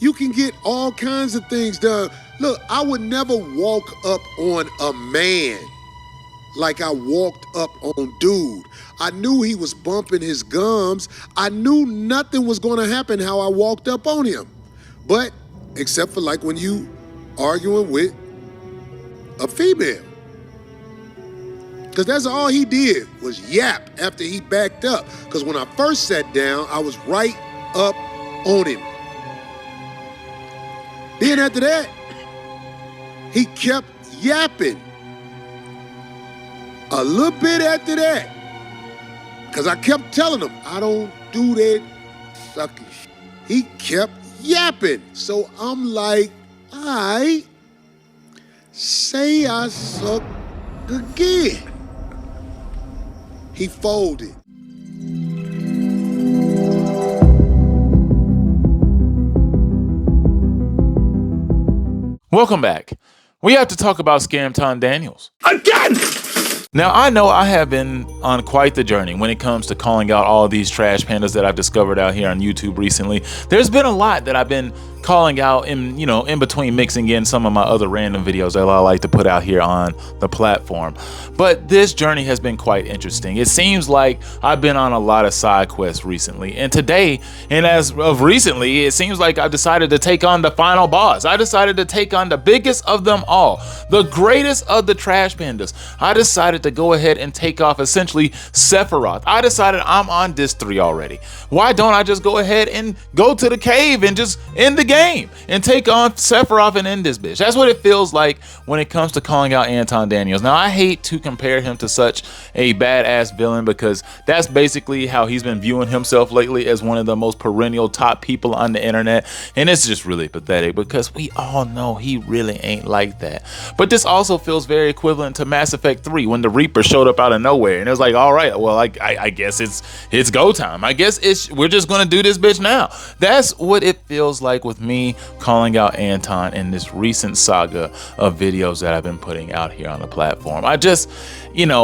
You can get all kinds of things done. Look, I would never walk up on a man like I walked up on dude. I knew he was bumping his gums. I knew nothing was going to happen how I walked up on him. But except for like when you arguing with a female. Because that's all he did was yap after he backed up. Because when I first sat down, I was right up on him. Then after that, he kept yapping. A little bit after that, because I kept telling him, I don't do that sucky shit. He kept yapping. So I'm like, all right, say I suck again. He folded. Welcome back. We have to talk about Anton Daniels. Again! Now, I know I have been on quite the journey when it comes to calling out all these trash pandas that I've discovered out here on YouTube recently. There's been a lot that I've been calling out in between mixing in some of my other random videos that I like to put out here on the platform. But this journey has been quite interesting. It seems like I've been on a lot of side quests recently, and today, and as of recently, it seems like I've decided to take on the final boss. I decided to take on the biggest of them all, the greatest of the trash pandas. I decided to go ahead and take off essentially Sephiroth. I decided I'm on disc 3 already. Why don't I just go ahead and go to the cave and just end the game and take on Sephiroth and end this bitch? That's what it feels like when it comes to calling out Anton Daniels. Now, I hate to compare him to such a badass villain because that's basically how he's been viewing himself lately, as one of the most perennial top people on the internet, and it's just really pathetic because we all know he really ain't like that. But this also feels very equivalent to Mass Effect 3 when the Reaper showed up out of nowhere and it was like, all right, well, I guess it's go time. I guess we're just gonna do this bitch now. That's what it feels like with me calling out Anton in this recent saga of videos that I've been putting out here on the platform. I just,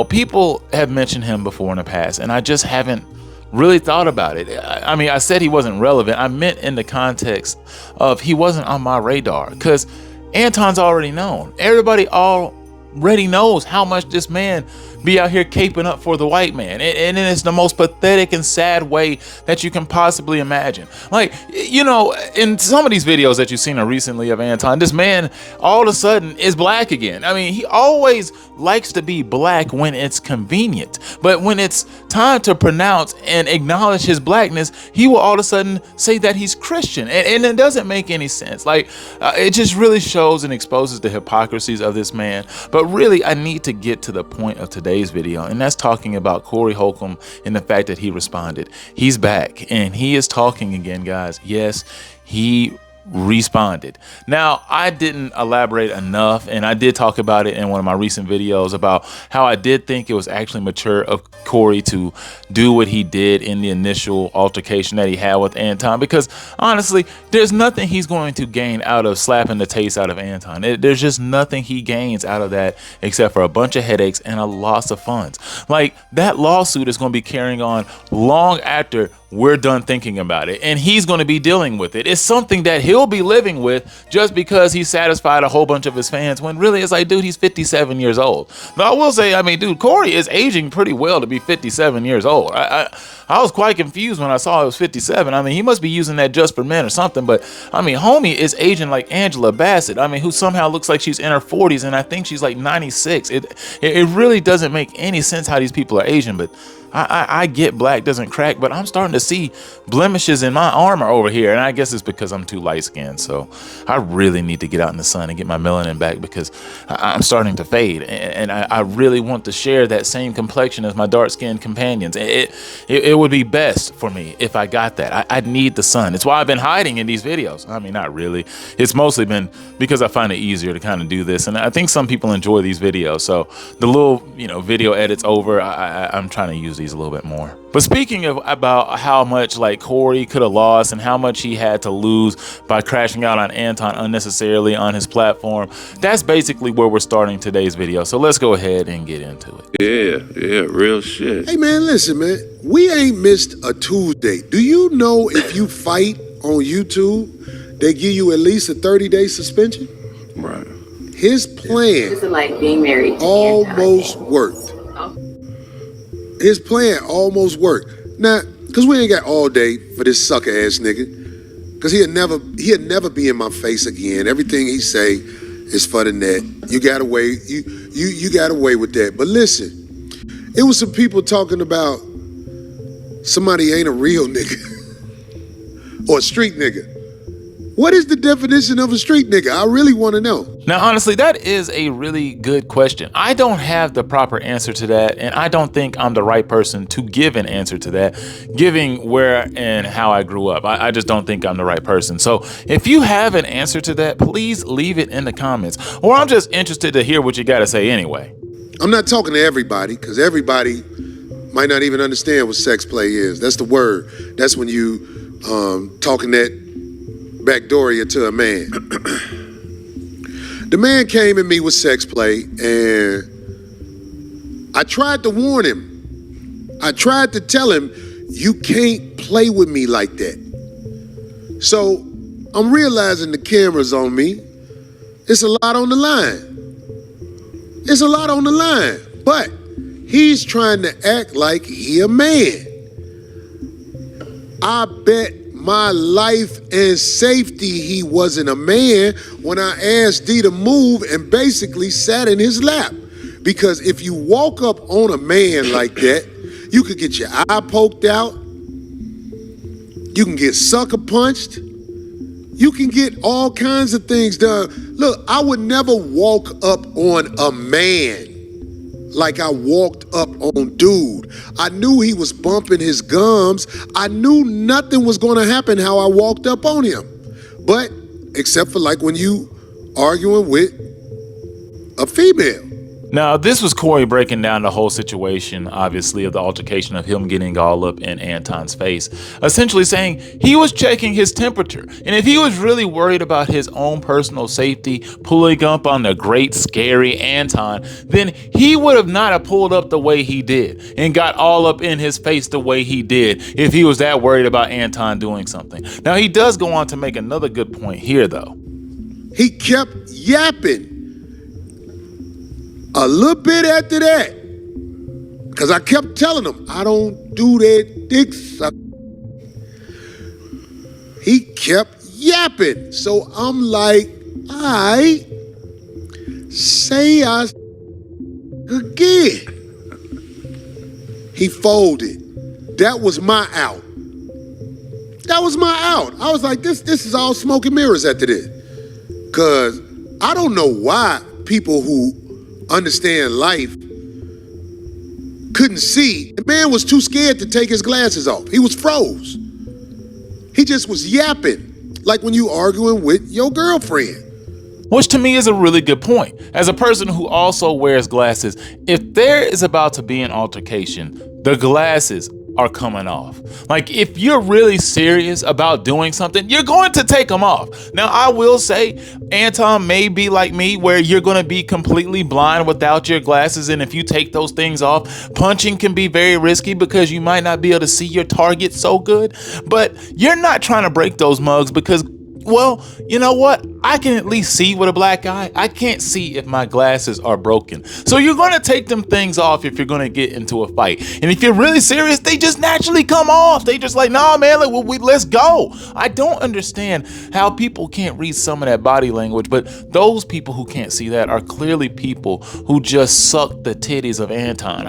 people have mentioned him before in the past, and I just haven't really thought about it. I mean, I said he wasn't relevant. I meant in the context of he wasn't on my radar, because Anton's already known. Everybody already knows how much this man be out here caping up for the white man, and it's the most pathetic and sad way that you can possibly imagine. Like, in some of these videos that you've seen recently of Anton, this man all of a sudden is black again. I mean, he always likes to be black when it's convenient, but when it's time to pronounce and acknowledge his blackness, he will all of a sudden say that he's Christian, and it doesn't make any sense. Like, it just really shows and exposes the hypocrisies of this man. But really, I need to get to the point of today's video, and that's talking about Cory Holcomb and the fact that he responded. He's back and he is talking again, guys. Yes, he responded. Now, I didn't elaborate enough, and I did talk about it in one of my recent videos about how I did think it was actually mature of Cory to do what he did in the initial altercation that he had with Anton, because honestly, there's nothing he's going to gain out of slapping the taste out of Anton. There's just nothing he gains out of that except for a bunch of headaches and a loss of funds. Like, that lawsuit is going to be carrying on long after we're done thinking about it, and he's going to be dealing with it. It's something that he'll be living with just because he satisfied a whole bunch of his fans, when really it's like, dude, he's 57 years old. Now, I will say, I mean, dude, Cory is aging pretty well to be 57 years old. I was quite confused when I saw he was 57. I mean, he must be using that just for men or something, but I mean, homie is aging like Angela Bassett. I mean, who somehow looks like she's in her 40s, and I think she's like 96. It really doesn't make any sense how these people are aging, but I get black doesn't crack, but I'm starting to see blemishes in my armor over here, and I guess it's because I'm too light skinned. So I really need to get out in the sun and get my melanin back, because I'm starting to fade, and I really want to share that same complexion as my dark skinned companions. It would be best for me if I got that. I need the sun. It's why I've been hiding in these videos. I mean, not really. It's mostly been because I find it easier to kind of do this, and I think some people enjoy these videos. So the little video edits over, I'm trying to use these a little bit more. But speaking of about how much like Cory could have lost and how much he had to lose by crashing out on Anton unnecessarily on his platform, that's basically where we're starting today's video. So let's go ahead and get into it. Yeah, real shit. Hey man, listen man, we ain't missed a Tuesday. Do you know if you fight on YouTube, they give you at least a 30-day suspension. Right. His plan This is like being married to almost worked. His plan almost worked. Now, because we ain't got all day for this sucker ass nigga. Because he'll never be in my face again. Everything he say is for the net. You got away, you got away with that. But listen, it was some people talking about somebody ain't a real nigga or a street nigga. What is the definition of a street nigga? I really want to know. Now, honestly, that is a really good question. I don't have the proper answer to that, and I don't think I'm the right person to give an answer to that, given where and how I grew up. I just don't think I'm the right person. So if you have an answer to that, please leave it in the comments, or I'm just interested to hear what you got to say anyway. I'm not talking to everybody, because everybody might not even understand what sex play is. That's the word. That's when you talking that backdooria to a man. The man came at me with sex play, and I tried to warn him. I tried to tell him, you can't play with me like that. So I'm realizing the camera's on me. It's a lot on the line. It's a lot on the line. But he's trying to act like he a man. I bet my life and safety he wasn't a man when I asked D to move and basically sat in his lap. Because if you walk up on a man like that, you could get your eye poked out, you can get sucker punched, you can get all kinds of things done. Look, I would never walk up on a man like I walked up on dude. I knew he was bumping his gums. I knew nothing was gonna happen how I walked up on him. But, except for like when you arguing with a female. Now, this was Cory breaking down the whole situation, obviously, of the altercation of him getting all up in Anton's face, essentially saying he was checking his temperature. And if he was really worried about his own personal safety, pulling up on the great, scary Anton, then he would have not have pulled up the way he did and got all up in his face the way he did if he was that worried about Anton doing something. Now, he does go on to make another good point here, though. He kept yapping. A little bit after that, because I kept telling him, I don't do that dick suck. He kept yapping. So I'm like, I say I again. He folded. That was my out. That was my out. I was like, this is all smoke and mirrors after this. Because I don't know why people who understand life couldn't see. The man was too scared to take his glasses off. He was froze. He just was yapping, like when you arguing with your girlfriend. Which to me is a really good point. As a person who also wears glasses, if there is about to be an altercation, the glasses are coming off. Like, if you're really serious about doing something, you're going to take them off. Now, I will say, Anton may be like me, where you're going to be completely blind without your glasses, and if you take those things off, punching can be very risky because you might not be able to see your target so good. But you're not trying to break those mugs because, well, you know what? I can at least see with a black eye. I can't see if my glasses are broken. So you're going to take them things off if you're going to get into a fight. And if you're really serious, they just naturally come off. They just like, nah, man, let's go. I don't understand how people can't read some of that body language, but those people who can't see that are clearly people who just suck the titties of Anton.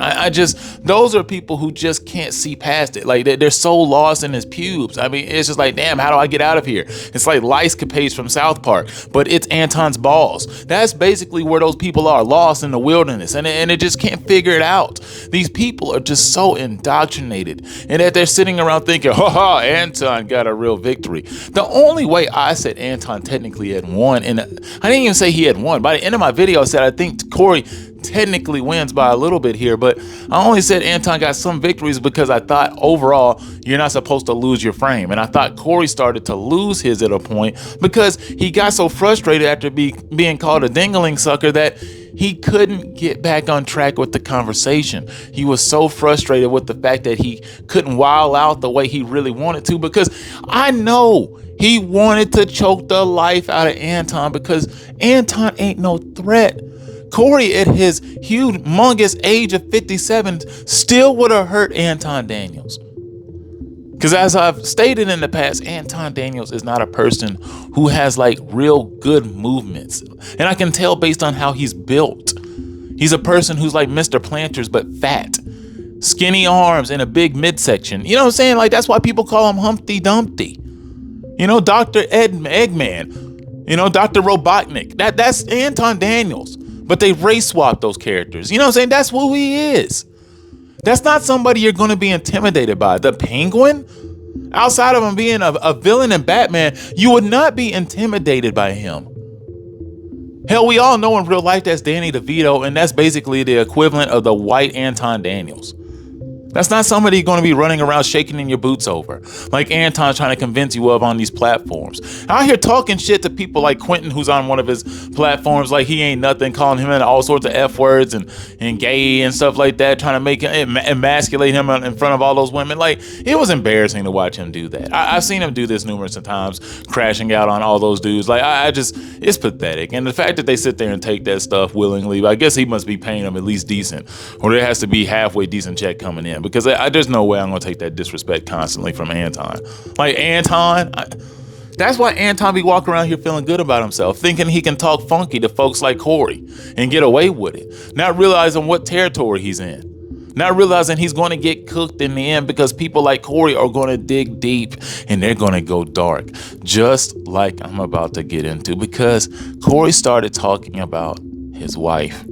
Those are people who just can't see past it. Like, they're so lost in his pubes. I mean, it's just like, damn, how do I get out of here? It's like Lice Capades from South Park, but it's Anton's balls. That's basically where those people are, lost in the wilderness, and they just can't figure it out. These people are just so indoctrinated, and that they're sitting around thinking, ha, Anton got a real victory. The only way I said Anton technically had won, and I didn't even say he had won. By the end of my video, I said I think Cory technically wins by a little bit here, but I only said Anton got some victories because I thought overall you're not supposed to lose your frame, and I thought Cory started to lose his at a point because he got so frustrated after being called a dingling sucker that he couldn't get back on track with the conversation. He was so frustrated with the fact that he couldn't wild out the way he really wanted to, because I know he wanted to choke the life out of Anton, because Anton ain't no threat. Cory, at his humongous age of 57, still would have hurt Anton Daniels. Because as I've stated in the past, Anton Daniels is not a person who has like real good movements. And I can tell based on how he's built. He's a person who's like Mr. Planters, but fat. Skinny arms and a big midsection. You know what I'm saying? Like, that's why people call him Humpty Dumpty. You know, Dr. Eggman. You know, Dr. Robotnik. That's Anton Daniels. But they race swap those characters. You know what I'm saying? That's who he is. That's not somebody you're going to be intimidated by. The Penguin, outside of him being a villain in Batman, you would not be intimidated by him. Hell, we all know in real life that's Danny DeVito, and that's basically the equivalent of the white Anton Daniels. That's not somebody you're going to be running around shaking in your boots over, like Anton's trying to convince you of on these platforms. Out here talking shit to people like Quentin, who's on one of his platforms, like he ain't nothing, calling him in all sorts of F words and gay and stuff like that, trying to make him emasculate him in front of all those women. Like, it was embarrassing to watch him do that. I've seen him do this numerous times, crashing out on all those dudes. Like, I just, it's pathetic. And the fact that they sit there and take that stuff willingly, I guess he must be paying them at least decent, or there has to be halfway decent check coming in. Because there's no way I'm going to take that disrespect constantly from Anton. Like, Anton, that's why Anton be walking around here feeling good about himself, thinking he can talk funky to folks like Cory and get away with it, not realizing what territory he's in, not realizing he's going to get cooked in the end, because people like Cory are going to dig deep and they're going to go dark, just like I'm about to get into, because Cory started talking about his wife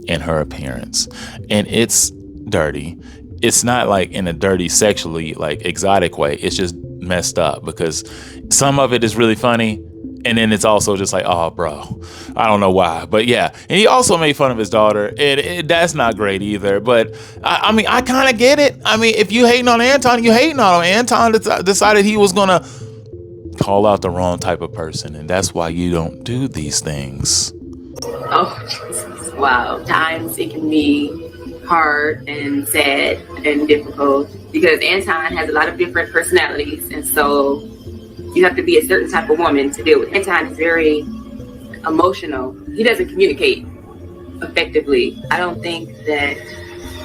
and her appearance, and it's dirty. It's not like in a dirty, sexually like exotic way. It's just messed up, because some of it is really funny, and then it's also just like, oh, bro, I don't know why, but yeah. And he also made fun of his daughter, and that's not great either. But I mean, I kind of get it. I mean, if you hating on Anton, you hating on him. Anton decided he was gonna call out the wrong type of person, and that's why you don't do these things. Oh, Jesus. Wow. Times it can be hard and sad and difficult, because Anton has a lot of different personalities, and so you have to be a certain type of woman to deal with. Anton is very emotional. He doesn't communicate effectively. I don't think that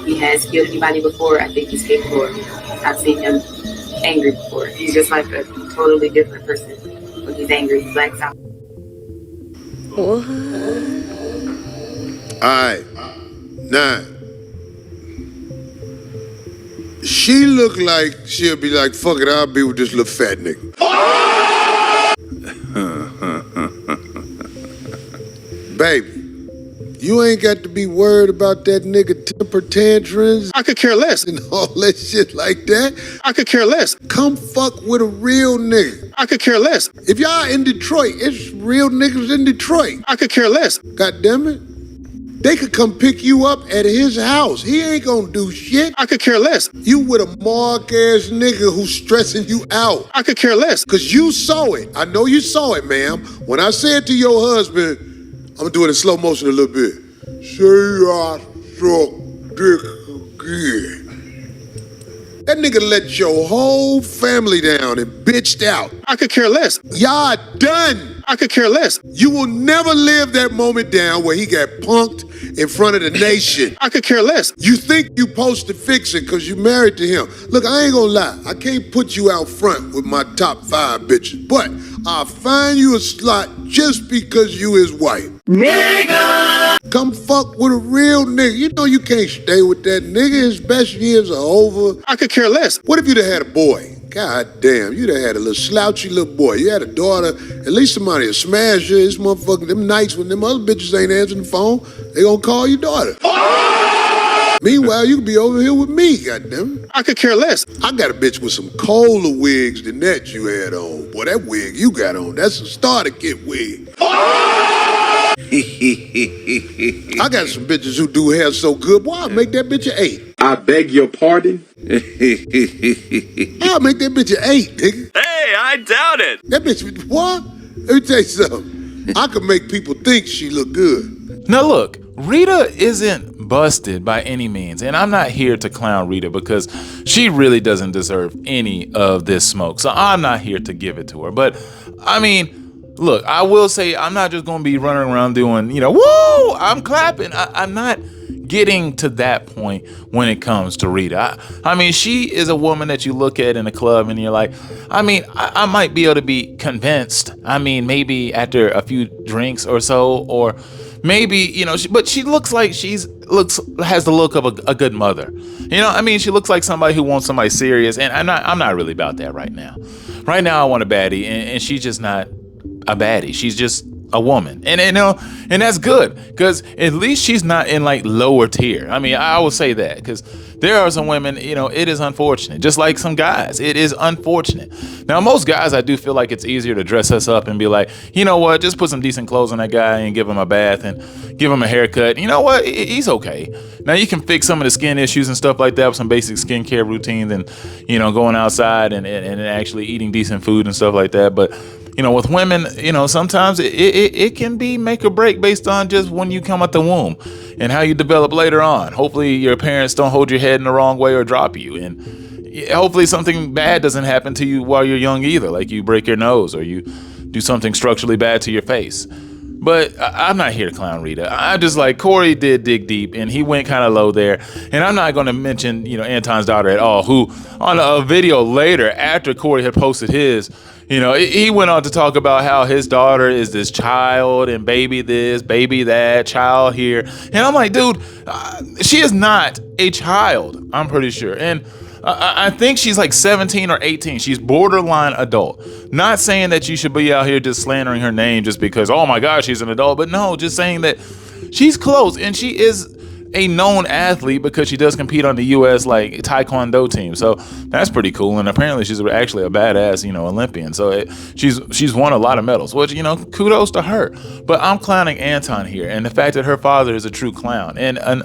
he has killed anybody before. I think he's capable. I've seen him angry before. He's just like a totally different person when he's angry. He blacks out. All right. Now, she look like she'll be like, fuck it, I'll be with this little fat nigga. Baby, you ain't got to be worried about that nigga temper tantrums. I could care less. And all that shit like that. I could care less. Come fuck with a real nigga. I could care less. If y'all in Detroit, it's real niggas in Detroit. I could care less. God damn it. They could come pick you up at his house. He ain't gonna do shit. I could care less. You with a mark-ass nigga who's stressing you out. I could care less. Cause you saw it. I know you saw it, ma'am. When I said to your husband, I'm gonna do it in slow motion a little bit. Say I suck dick again. That nigga let your whole family down and bitched out. I could care less. Y'all done. I could care less. You will never live that moment down where he got punked in front of the nation. I could care less. You think you supposed to fix it because you married to him. Look, I ain't gonna lie. I can't put you out front with my top 5 bitches, but I'll find you a slot just because you his wife. Nigga! Come fuck with a real nigga. You know you can't stay with that nigga. His best years are over. I could care less. What if you'd have had a boy? God damn, you'd have had a little slouchy little boy. You had a daughter, at least somebody would smash you. This motherfucker, them nights when them other bitches ain't answering the phone, they gonna call your daughter. Meanwhile, you could be over here with me, goddamn. I could care less. I got a bitch with some colder wigs than that you had on. Boy, that wig you got on, that's a starter kit wig. I got some bitches who do hair so good, boy, I'll make that bitch an 8. I beg your pardon? I'll make that bitch an 8, nigga. Hey, I doubt it. That bitch, what? Let me tell you something. I could make people think she look good. Now look, Rita isn't busted by any means, and I'm not here to clown Rita because she really doesn't deserve any of this smoke, so I'm not here to give it to her. But I mean, look, I will say I'm not just going to be running around doing, woo, I'm clapping. I'm not getting to that point when it comes to Rita. I mean, she is a woman that you look at in a club and you're like, I mean, I might be able to be convinced. I mean, maybe after a few drinks or so, or maybe, but she looks like has the look of a good mother. I mean, she looks like somebody who wants somebody serious, and I'm not really about that right now. Right now, I want a baddie, and she's just not a baddie. She's just a woman, and that's good, because at least she's not in like lower tier. I mean, I will say that, because there are some women, it is unfortunate, just like some guys, it is unfortunate. Now, most guys, I do feel like it's easier to dress us up and be like, you know what, just put some decent clothes on that guy and give him a bath and give him a haircut. You know what, he's okay. Now, you can fix some of the skin issues and stuff like that with some basic skincare routines and, going outside and actually eating decent food and stuff like that. But with women, sometimes it can be make or break based on just when you come out the womb and how you develop later on. Hopefully your parents don't hold your head in the wrong way or drop you. And hopefully something bad doesn't happen to you while you're young either, like you break your nose or you do something structurally bad to your face. But I'm not here to clown Rita. I'm just like, Cory did dig deep, and he went kind of low there. And I'm not going to mention, Anton's daughter at all, who on a video later, after Cory had posted his, he went on to talk about how his daughter is this child and baby this, baby that, child here. And I'm like, dude, she is not a child, I'm pretty sure. And I think she's like 17 or 18. She's borderline adult. Not saying that you should be out here just slandering her name just because, oh my gosh, she's an adult. But no, just saying that she's close, and she is a known athlete because she does compete on the U.S. like Taekwondo team. So that's pretty cool. And apparently she's actually a badass, Olympian. So she's won a lot of medals, which, kudos to her. But I'm clowning Anton here, and the fact that her father is a true clown. And I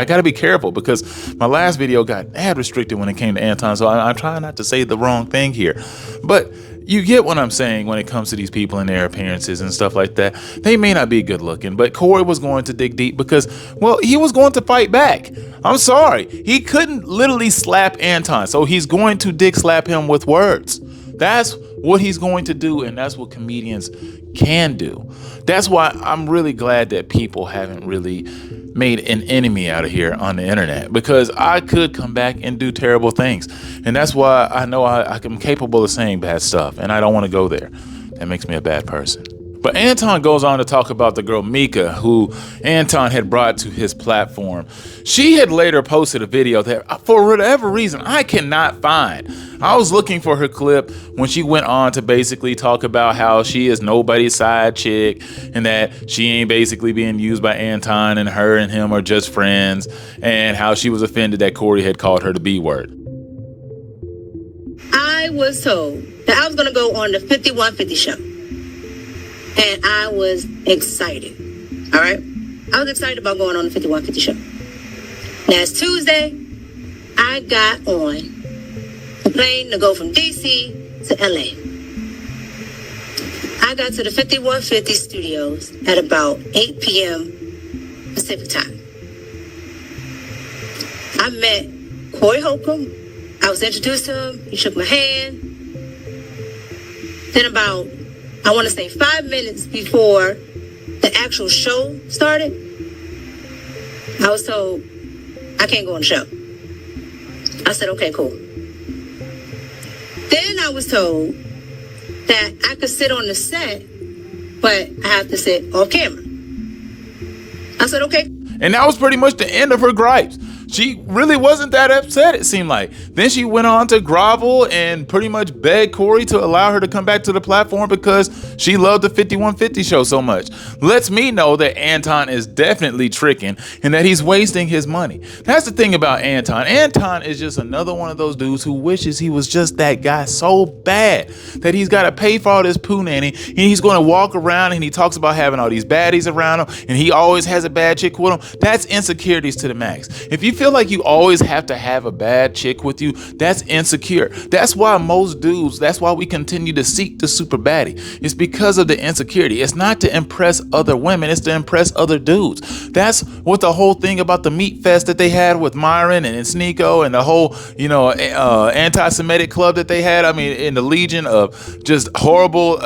got to be careful because my last video got ad restricted when it came to Anton. So I'm trying not to say the wrong thing here. But you get what I'm saying when it comes to these people and their appearances and stuff like that. They may not be good looking, but Cory was going to dig deep because, well, he was going to fight back. I'm sorry. He couldn't literally slap Anton, so he's going to dick slap him with words. That's what he's going to do, and that's what comedians can do. That's why I'm really glad that people haven't really made an enemy out of here on the internet, because I could come back and do terrible things. And that's why I know I'm capable of saying bad stuff, and I don't want to go there. That makes me a bad person. But Anton goes on to talk about the girl Mika, who Anton had brought to his platform. She had later posted a video that, for whatever reason, I cannot find. I was looking for her clip when she went on to basically talk about how she is nobody's side chick and that she ain't basically being used by Anton and her and him are just friends, and how she was offended that Cory had called her the B word. I was told that I was going to go on the 5150 show. And I was excited. All right? I was excited about going on the 5150 show. Last Tuesday, I got on a plane to go from DC to LA. I got to the 5150 studios at about 8 p.m. Pacific time. I met Cory Holcomb. I was introduced to him. He shook my hand. Then about, I want to say 5 minutes before the actual show started, I was told I can't go on the show. I said, okay, cool. Then I was told that I could sit on the set, but I have to sit off camera. I said, okay. And that was pretty much the end of her gripes. She really wasn't that upset, it seemed like. Then she went on to grovel and pretty much beg Cory to allow her to come back to the platform because she loved the 5150 show so much. Lets me know that Anton is definitely tricking and that he's wasting his money. That's the thing about Anton. Anton is just another one of those dudes who wishes he was just that guy so bad that he's got to pay for all this poo nanny, and he's going to walk around and he talks about having all these baddies around him and he always has a bad chick with him. That's insecurities to the max. If you feel like you always have to have a bad chick with you, that's insecure. That's why most dudes, that's why we continue to seek the super baddie. It's because of the insecurity. It's not to impress other women, it's to impress other dudes. That's what the whole thing about the meat fest that they had with Myron and Sneeko and the whole, anti-Semitic club that they had. I mean, in the legion of just horrible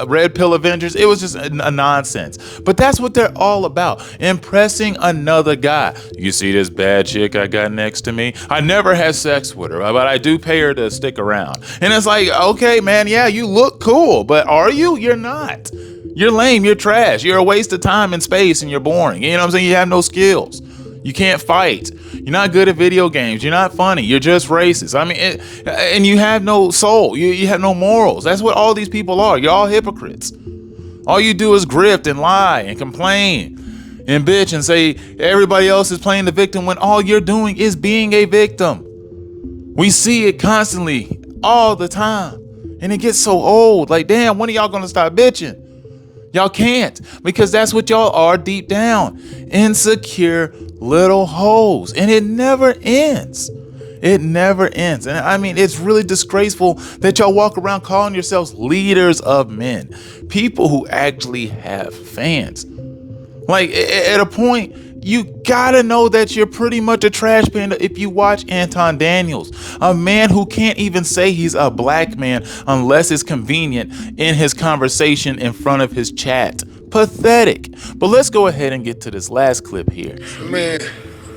red pill Avengers. It was just a nonsense. But that's what they're all about. Impressing another guy. You see this bad chick I got next to me? I never had sex with her, but I do pay her to stick around. And it's like, okay, man, yeah, you look cool, but are you? You're not. You're lame, you're trash, you're a waste of time and space, and you're boring. You know what I'm saying? You have no skills. You can't fight. You're not good at video games. You're not funny. You're just racist. I mean, and you have no soul. You have no morals. That's what all these people are. You're all hypocrites. All you do is grift and lie and complain and bitch and say everybody else is playing the victim when all you're doing is being a victim. We see it constantly, all the time. And it gets so old. Like, damn, when are y'all gonna stop bitching? Y'all can't, because that's what y'all are deep down. Insecure little hoes. And it never ends. It never ends. And I mean, it's really disgraceful that y'all walk around calling yourselves leaders of men. People who actually have fans. Like, at a point, you gotta know that you're pretty much a trash panda if you watch Anton Daniels, a man who can't even say he's a black man unless it's convenient in his conversation in front of his chat. Pathetic. But let's go ahead and get to this last clip here. Man.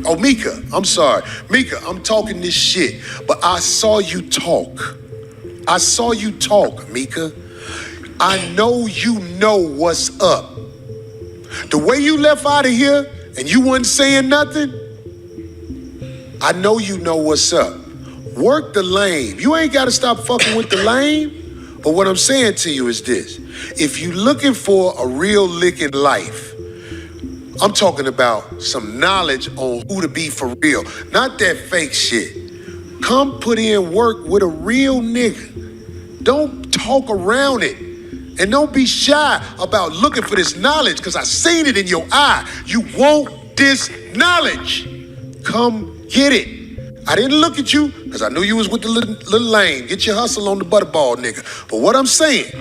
Oh, Mika, I'm sorry. Mika, I'm talking this shit, but I saw you talk. I saw you talk, Mika. I know you know what's up. The way you left out of here and you wasn't saying nothing, I know you know what's up. Work the lame. You ain't got to stop fucking with the lame. But what I'm saying to you is this. If you looking for a real lick in life, I'm talking about some knowledge on who to be for real. Not that fake shit. Come put in work with a real nigga. Don't talk around it. And don't be shy about looking for this knowledge, because I seen it in your eye. You want this knowledge. Come get it. I didn't look at you because I knew you was with the little lane. Get your hustle on the butterball, nigga. But what I'm saying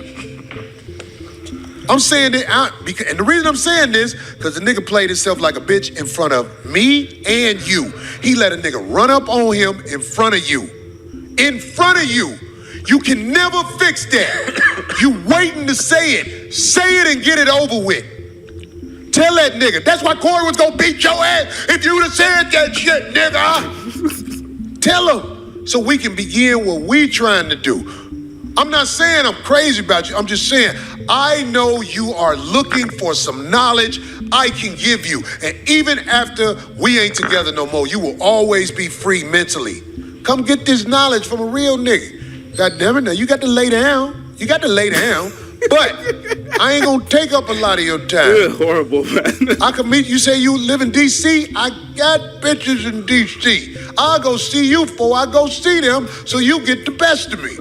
that, and the reason I'm saying this, because the nigga played himself like a bitch in front of me and you. He let a nigga run up on him in front of you. In front of you. You can never fix that. You waiting to say it. Say it and get it over with. Tell that nigga. That's why Cory was gonna beat your ass if you'd have said that shit, nigga. Tell him so we can begin what we trying to do. I'm not saying I'm crazy about you. I'm just saying I know you are looking for some knowledge I can give you. And even after we ain't together no more, you will always be free mentally. Come get this knowledge from a real nigga. God damn it, now you got to lay down. You got to lay down. But I ain't gonna take up a lot of your time. You're horrible, man. I can meet you, say you live in D.C. I got bitches in D.C. I'll go see you before I go see them so you get the best of me.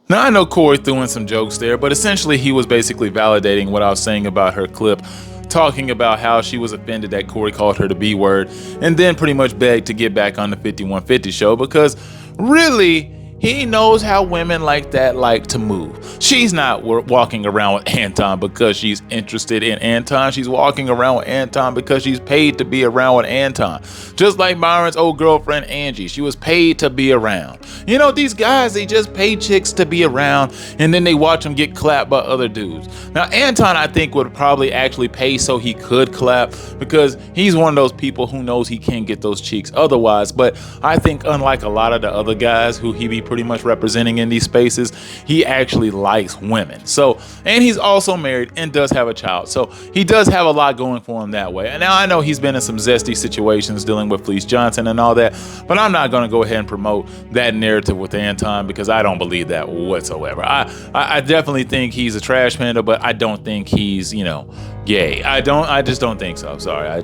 Now, I know Cory threw in some jokes there, but essentially he was basically validating what I was saying about her clip, talking about how she was offended that Cory called her the B word, and then pretty much begged to get back on the 5150 show because really, he knows how women like that like to move. She's not walking around with Anton because she's interested in Anton. She's walking around with Anton because she's paid to be around with Anton. Just like Myron's old girlfriend, Angie. She was paid to be around. You know, these guys, they just pay chicks to be around and then they watch them get clapped by other dudes. Now, Anton, I think, would probably actually pay so he could clap because he's one of those people who knows he can't get those cheeks otherwise. But I think unlike a lot of the other guys who he be pretty much representing in these spaces, he actually likes women. So, and he's also married and does have a child. So he does have a lot going for him that way. And now I know he's been in some zesty situations dealing with Fleece Johnson and all that, but I'm not going to go ahead and promote that narrative with Anton because I don't believe that whatsoever. I definitely think he's a trash panda, but I don't think he's, gay. I just don't think so. Sorry. I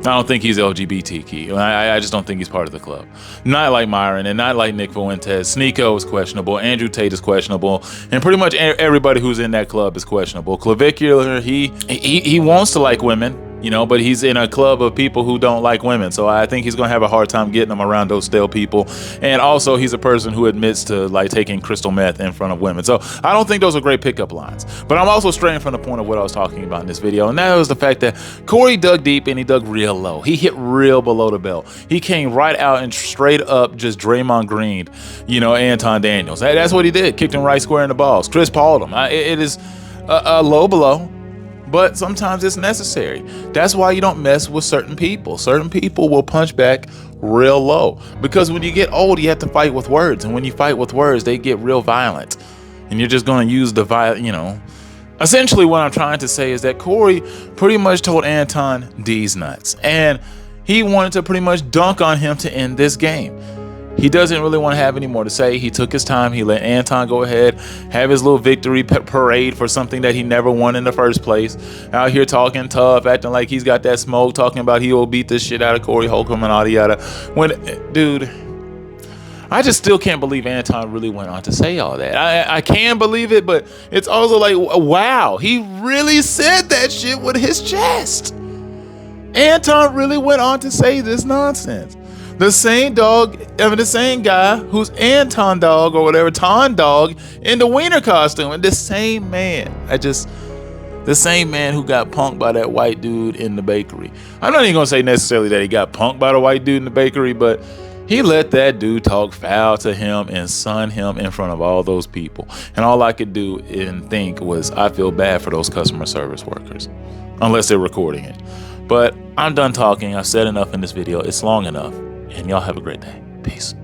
don't think he's LGBTQ. I just don't think he's part of the club. Not like Myron and not like Nick Fuentes. Sneeko is questionable. Andrew Tate is questionable. And pretty much everybody who's in that club is questionable. Clavicular, he wants to like women. But he's in a club of people who don't like women. So I think he's going to have a hard time getting them around those stale people. And also, he's a person who admits to like taking crystal meth in front of women. So I don't think those are great pickup lines. But I'm also straying from the point of what I was talking about in this video. And that was the fact that Cory dug deep and he dug real low. He hit real below the belt. He came right out and straight up just Draymond Green'd, Anton Daniels. That's what he did. Kicked him right square in the balls. Chris Paul'd him. It is a low blow. But sometimes it's necessary. That's why you don't mess with certain people. Certain people will punch back real low. Because when you get old, you have to fight with words. And when you fight with words, they get real violent. And you're just going to use the Essentially, what I'm trying to say is that Cory pretty much told Anton D's nuts. And he wanted to pretty much dunk on him to end this game. He doesn't really want to have any more to say. He took his time. He let Anton go ahead, have his little victory parade for something that he never won in the first place. Out here talking tough, acting like he's got that smoke, talking about he will beat this shit out of Cory Holcomb and all the yada. Dude, I just still can't believe Anton really went on to say all that. I can believe it, but it's also like, wow, he really said that shit with his chest. Anton really went on to say this nonsense. The same guy who's Anton dog or whatever, Ton dog in the wiener costume, and the same man. The same man who got punked by that white dude in the bakery. I'm not even gonna say necessarily that he got punked by the white dude in the bakery, but he let that dude talk foul to him and son him in front of all those people. And all I could do and think was, I feel bad for those customer service workers, unless they're recording it. But I'm done talking. I've said enough in this video. It's long enough. And y'all have a great day. Peace.